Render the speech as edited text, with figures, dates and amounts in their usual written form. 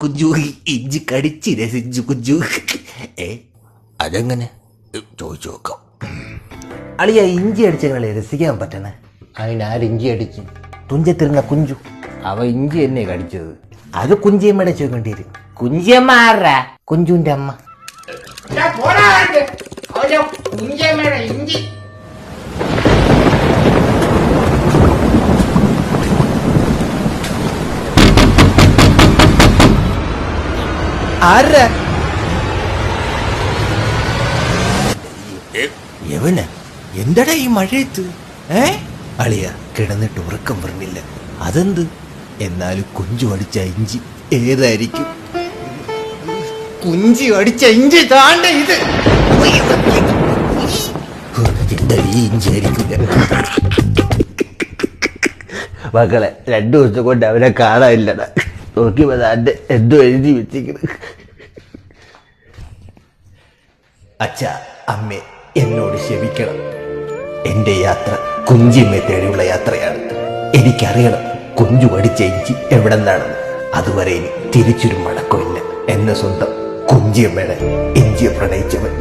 കുഞ്ചു ഇഞ്ചി കടിച്ച് രസിച്ചു കുഞ്ചു. അതെങ്ങനെ ചോദിച്ചു നോക്കാം. അളിയ ഇഞ്ചി അടിച്ചങ്ങളെ രസിക്കാൻ പറ്റണേ. അതിനാര് ഇഞ്ചി അടിച്ചു? തുഞ്ചത്തിരുന്ന കുഞ്ചു, അവ ഇഞ്ചി എന്നെ കടിച്ചത്. അത് കുഞ്ചിയമ്മയുടെ ചോദിക്കേണ്ടി വരും. കുഞ്ചിയമ്മ ആരാ? കുഞ്ചുവിന്റെ അമ്മ. ആരാ? എവന് എന്തടാ ഈ മഴയത്ത്? അളിയ കിടന്നിട്ട് ഉറക്കം പറഞ്ഞില്ല. അതെന്ത്? എന്നാലും കുഞ്ചു അടിച്ച ഇഞ്ചി ഏതായിരിക്കും? കുഞ്ചി അടിച്ച ഇഞ്ചി താണ്ട ഇത്. എന്താ ഈ ഇഞ്ചി ആയിരിക്കില്ല മക്കളെ. 2 ദിവസം കൊണ്ട് അവനെ കാണാനില്ലടാ. നോക്കിയപ്പോ താൻ്റെ എന്തോ എഴുതി വെച്ചിരിക്കുന്നത്. അച്ഛാ അമ്മേ, എന്നോട് ക്ഷമിക്കണം. എന്റെ യാത്ര കുഞ്ചിയമ്മയെ തേടിയുള്ള യാത്രയാണ്. എനിക്കറിയണം കുഞ്ചു അടിച്ച ഇഞ്ചി എവിടെ നിന്നാണെന്ന്. അതുവരെ ഇനി തിരിച്ചൊരു മടക്കമില്ല. എന്നെ സ്വന്തം കുഞ്ചിയമ്മയുടെ ഇഞ്ചിയെ പ്രണയിച്ചവൻ.